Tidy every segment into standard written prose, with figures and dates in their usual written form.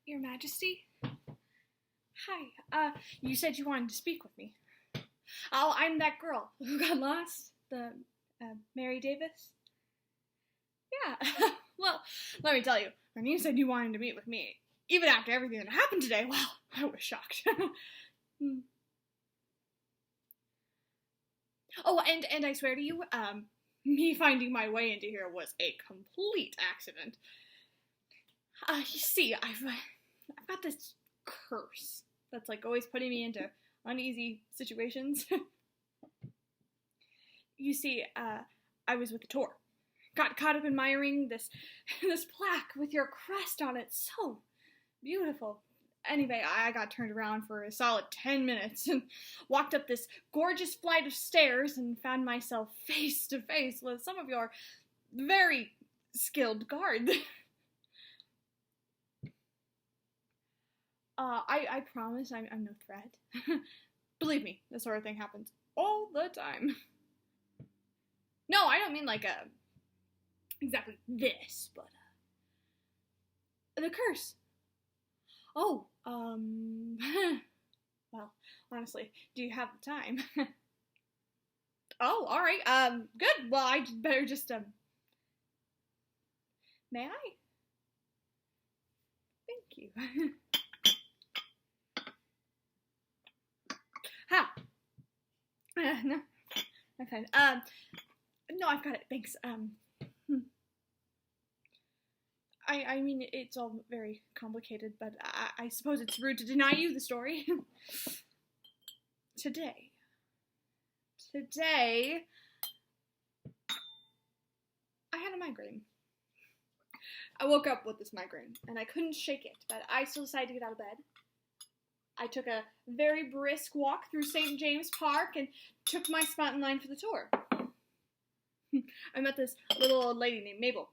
Your Majesty? Hi, you said you wanted to speak with me. Oh, I'm that girl who got lost, the, Mary Davis? Yeah, well, let me tell you, when you said you wanted to meet with me, even after everything that happened today, well, I was shocked. Oh, and I swear to you, me finding my way into here was a complete accident. You see, I've got this curse that's like always putting me into uneasy situations. You see, I was with the tour. Got caught up admiring this plaque with your crest on it. So beautiful. Anyway, I got turned around for a solid 10 minutes and walked up this gorgeous flight of stairs and found myself face to face with some of your very skilled guards. I promise I'm no threat. Believe me, this sort of thing happens all the time. No, I don't mean like exactly this, but the curse. Oh, well, honestly, do you have the time? Oh, all right. Good. Well, I better just may I? Thank you. Ha. No, I'm fine. No, I've got it. Thanks. I mean, it's all very complicated, but I suppose it's rude to deny you the story. Today, I had a migraine. I woke up with this migraine, and I couldn't shake it, but I still decided to get out of bed. I took a very brisk walk through St. James Park and took my spot in line for the tour. I met this little old lady named Mabel.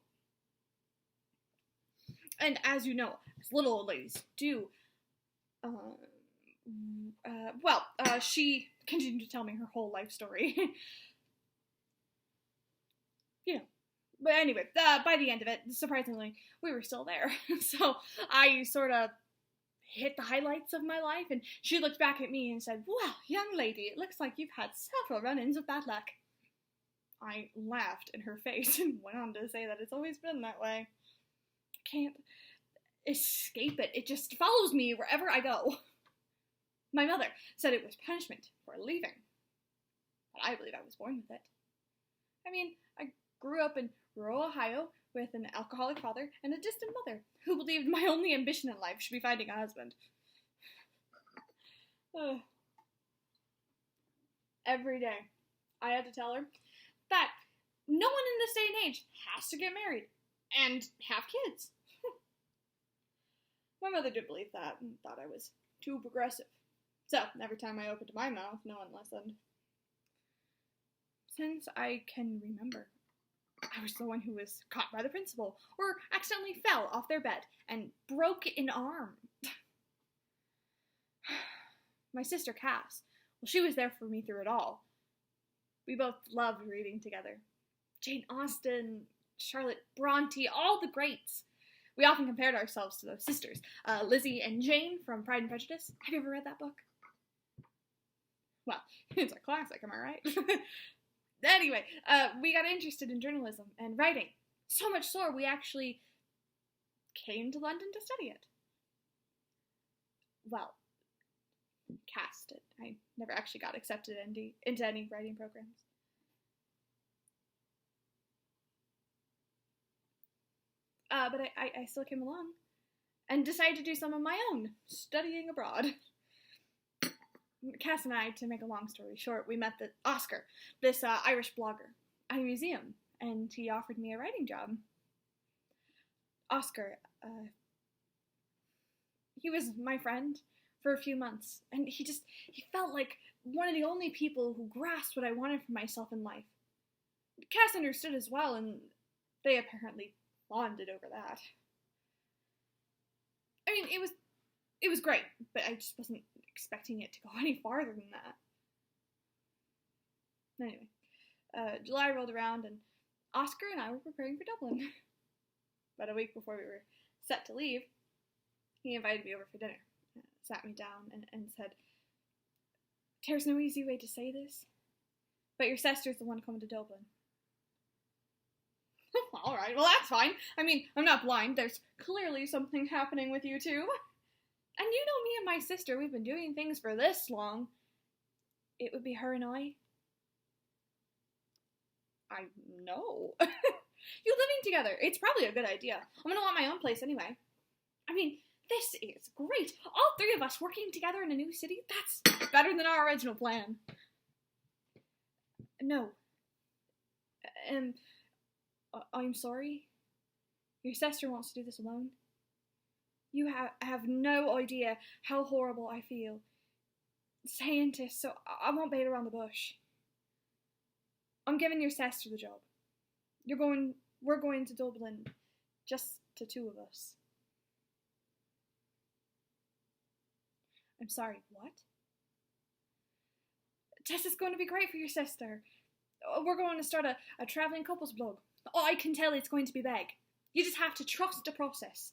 And as you know, as little old ladies do, she continued to tell me her whole life story. You know. But anyway, by the end of it, surprisingly, we were still there. So I sort of hit the highlights of my life, and she looked back at me and said, "Well, young lady, it looks like you've had several run-ins of bad luck." I laughed in her face and went on to say that it's always been that way. I can't escape it. It just follows me wherever I go. My mother said it was punishment for leaving, but I believe I was born with it. I mean, I grew up in rural Ohio with an alcoholic father and a distant mother who believed my only ambition in life should be finding a husband. Every day, I had to tell her that no one in this day and age has to get married and have kids. My mother did believe that and thought I was too progressive. So, every time I opened my mouth, no one listened. Since I can remember, I was the one who was caught by the principal, or accidentally fell off their bed and broke an arm. My sister Cass, well, she was there for me through it all. We both loved reading together. Jane Austen, Charlotte Bronte, all the greats. We often compared ourselves to those sisters, Lizzie and Jane from Pride and Prejudice. Have you ever read that book? Well, it's a classic, am I right? Anyway, we got interested in journalism and writing. So much so, we actually came to London to study it. Well, Cass did. I never actually got accepted into any writing programs. But I still came along and decided to do some of my own studying abroad. Cass and I, to make a long story short, we met Oscar, this Irish blogger, at a museum, and he offered me a writing job. Oscar, he was my friend for a few months, and he felt like one of the only people who grasped what I wanted for myself in life. Cass understood as well, and they apparently bonded over that. I mean, it was great, but I just wasn't expecting it to go any farther than that. Anyway, July rolled around, and Oscar and I were preparing for Dublin. About a week before we were set to leave, He invited me over for dinner, sat me down, and said, "There's no easy way to say this, but your sister's the one coming to Dublin." All right, well, that's fine. I mean, I'm not blind. There's clearly something happening with you two. And you know me and my sister, we've been doing things for this long. It would be her and I. I know. You living together, it's probably a good idea. I'm gonna want my own place anyway. I mean, this is great. All three of us working together in a new city, that's better than our original plan. No. I'm sorry. Your sister wants to do this alone. You have no idea how horrible I feel saying this, so I won't beat around the bush. I'm giving your sister the job. We're going to Dublin, just the two of us. I'm sorry, what? This is going to be great for your sister. We're going to start a travelling couples blog. Oh, I can tell it's going to be big. You just have to trust the process.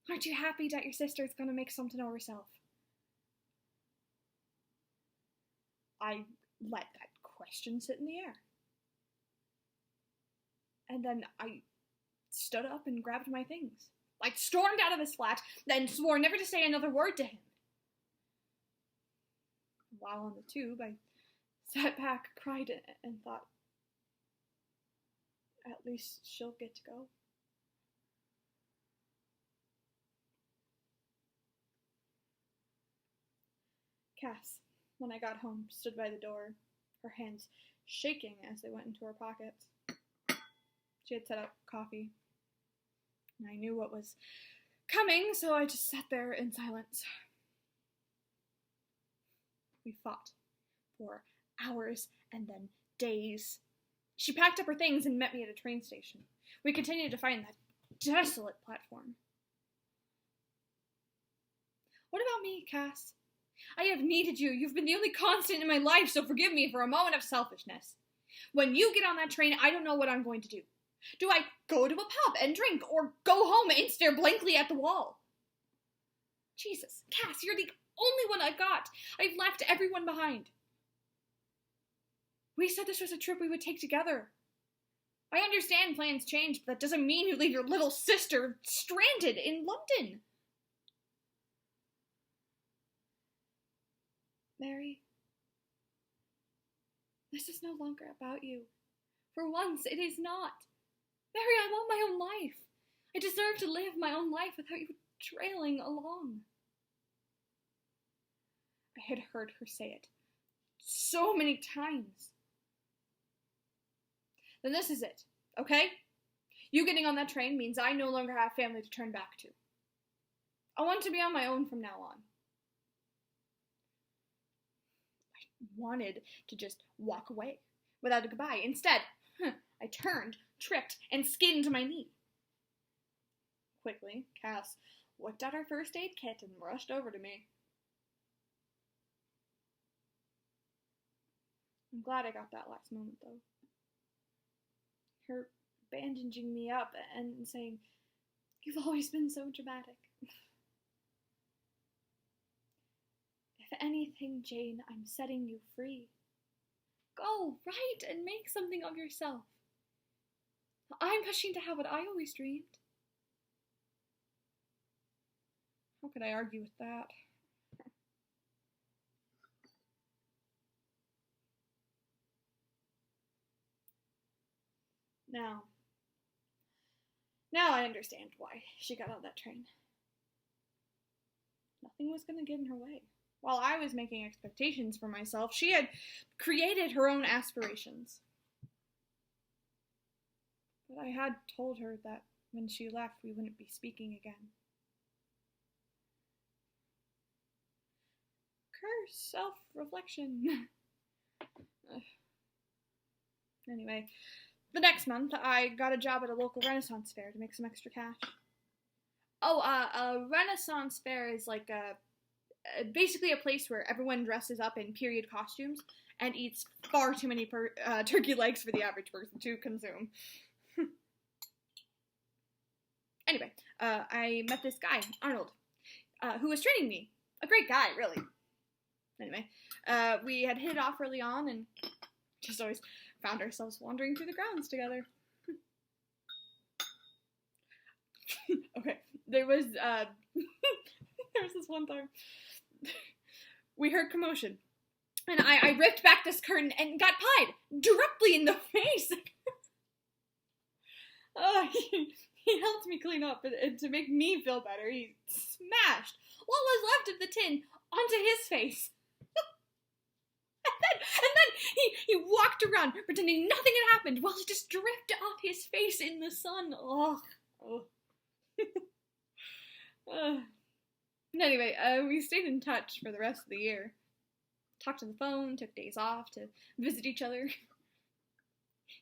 Aren't you happy that your sister is going to make something of herself? I let that question sit in the air. And then I stood up and grabbed my things. I stormed out of his flat, then swore never to say another word to him. While on the tube, I sat back, cried, and thought, at least she'll get to go. Cass, when I got home, stood by the door, her hands shaking as they went into her pockets. She had set up coffee, and I knew what was coming, so I just sat there in silence. We fought for hours and then days. She packed up her things and met me at a train station. We continued to find that desolate platform. What about me, Cass? I have needed you. You've been the only constant in my life, so forgive me for a moment of selfishness. When you get on that train, I don't know what I'm going to do. Do I go to a pub and drink, or go home and stare blankly at the wall? Jesus, Cass, you're the only one I've got. I've left everyone behind. We said this was a trip we would take together. I understand plans change, but that doesn't mean you leave your little sister stranded in London. Mary, this is no longer about you. For once, it is not. Mary, I want my own life. I deserve to live my own life without you trailing along. I had heard her say it so many times. Then this is it, okay? You getting on that train means I no longer have family to turn back to. I want to be on my own from now on. I wanted to just walk away without a goodbye. Instead, I turned, tripped, and skinned my knee. Quickly, Cass whipped out her first aid kit and rushed over to me. I'm glad I got that last moment, though. Her bandaging me up and saying, "You've always been so dramatic." If anything, Jane, I'm setting you free. Go, write, and make something of yourself. I'm pushing to have what I always dreamed. How could I argue with that? Now I understand why she got on that train. Nothing was going to get in her way. While I was making expectations for myself, she had created her own aspirations. But I had told her that when she left, we wouldn't be speaking again. Curse self-reflection. Anyway, the next month, I got a job at a local Renaissance fair to make some extra cash. A Renaissance fair is like basically a place where everyone dresses up in period costumes and eats far too many turkey legs for the average person to consume. Anyway, I met this guy, Arnold. who was training me. A great guy, really. Anyway, we had hit it off early on and just always found ourselves wandering through the grounds together. Okay, there was this one time we heard commotion, and I ripped back this curtain and got pied directly in the face. He helped me clean up, and to make me feel better, he smashed what was left of the tin onto his face. and then he walked around pretending nothing had happened while it just dripped off his face in the sun. Oh. Anyway, we stayed in touch for the rest of the year. Talked on the phone, took days off to visit each other.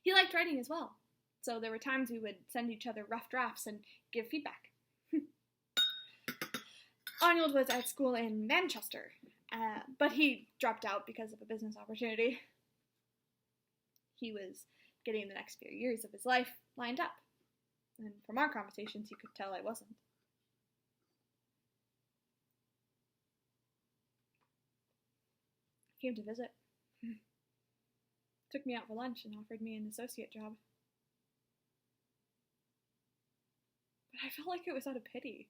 He liked writing as well, so there were times we would send each other rough drafts and give feedback. Arnold was at school in Manchester, but he dropped out because of a business opportunity. He was getting the next few years of his life lined up, and from our conversations, you could tell I wasn't. He came to visit. Took me out for lunch and offered me an associate job. But I felt like it was out of pity.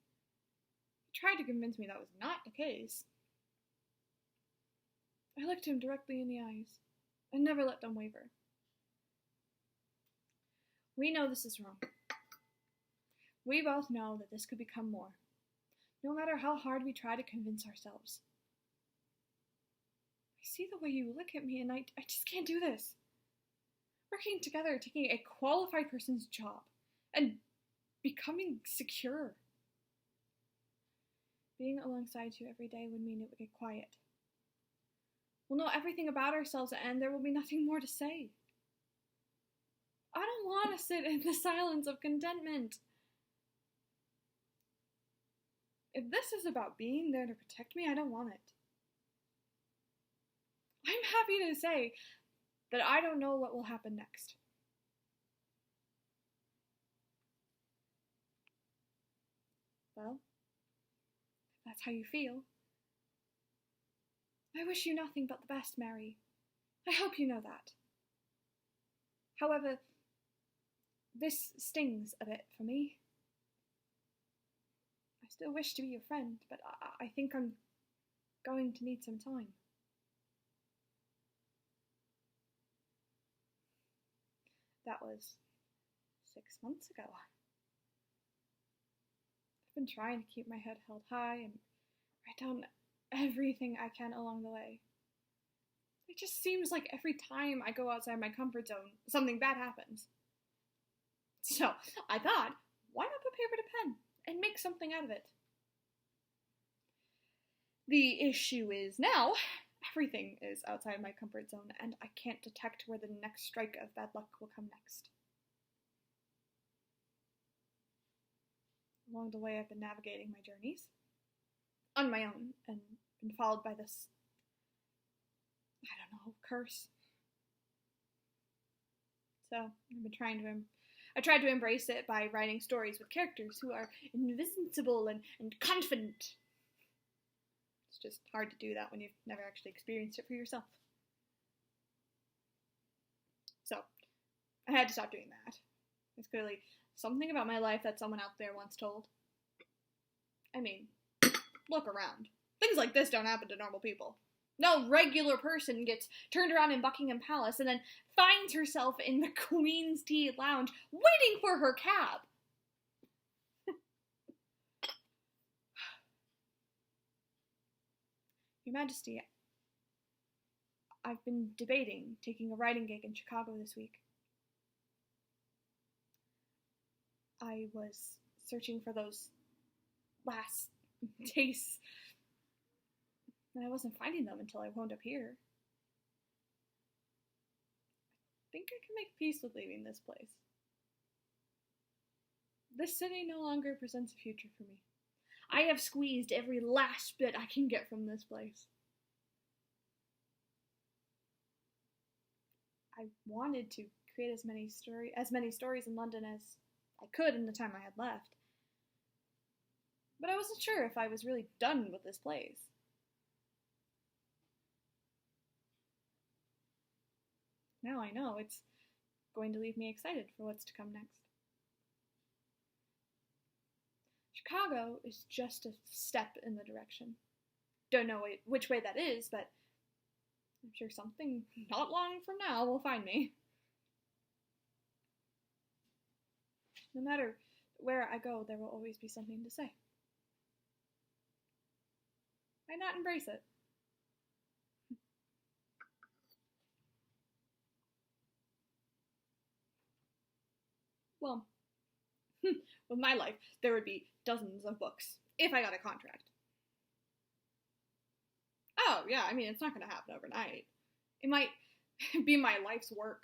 He tried to convince me that was not the case. I looked him directly in the eyes and never let them waver. We know this is wrong. We both know that this could become more, no matter how hard we try to convince ourselves. I see the way you look at me and I just can't do this. Working together, taking a qualified person's job, and becoming secure. Being alongside you every day would mean it would get quiet. We'll know everything about ourselves and there will be nothing more to say. I don't want to sit in the silence of contentment. If this is about being there to protect me, I don't want it. I'm happy to say that I don't know what will happen next. Well, if that's how you feel, I wish you nothing but the best, Mary. I hope you know that. However, this stings a bit for me. I still wish to be your friend, but I think I'm going to need some time. That was 6 months ago. I've been trying to keep my head held high and write down everything I can along the way. It just seems like every time I go outside my comfort zone, something bad happens. So I thought, why not put paper to pen and make something out of it? The issue is now, everything is outside my comfort zone, and I can't detect where the next strike of bad luck will come next. Along the way, I've been navigating my journeys on my own, and been followed by this, I don't know, curse. So I tried to embrace it by writing stories with characters who are invincible and confident. It's just hard to do that when you've never actually experienced it for yourself. So, I had to stop doing that. There's clearly something about my life that someone out there once told. I mean, look around. Things like this don't happen to normal people. No regular person gets turned around in Buckingham Palace and then finds herself in the Queen's Tea Lounge waiting for her cab. Your Majesty, I've been debating taking a writing gig in Chicago this week. I was searching for those last tastes, and I wasn't finding them until I wound up here. I think I can make peace with leaving this place. This city no longer presents a future for me. I have squeezed every last bit I can get from this place. I wanted to create as many stories in London as I could in the time I had left. but I wasn't sure if I was really done with this place. Now I know it's going to leave me excited for what's to come next. Chicago is just a step in the direction. Don't know which way that is, but I'm sure something not long from now will find me. No matter where I go, there will always be something to say. Why not embrace it? Well, with my life, there would be dozens of books if I got a contract. Oh, yeah, I mean, it's not going to happen overnight. It might be my life's work.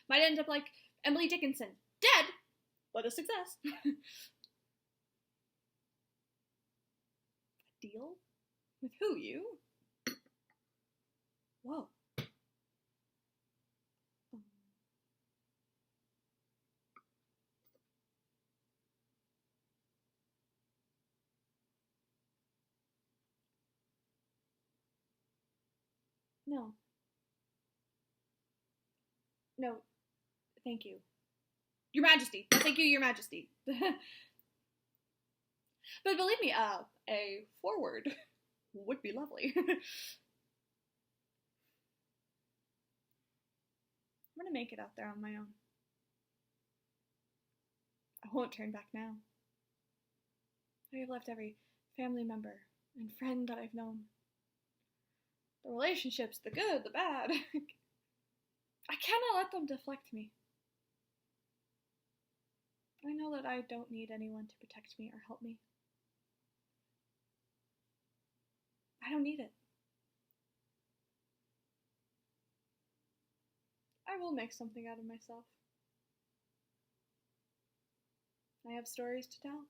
Might end up like Emily Dickinson, dead, but a success. A deal? With who, you? Whoa. No. No, thank you. Your Majesty. Thank you, Your Majesty. But believe me, a forward would be lovely. I'm gonna make it out there on my own. I won't turn back now. I have left every family member and friend that I've known. The relationships, the good, the bad. I cannot let them deflect me. I know that I don't need anyone to protect me or help me. I don't need it. I will make something out of myself. I have stories to tell.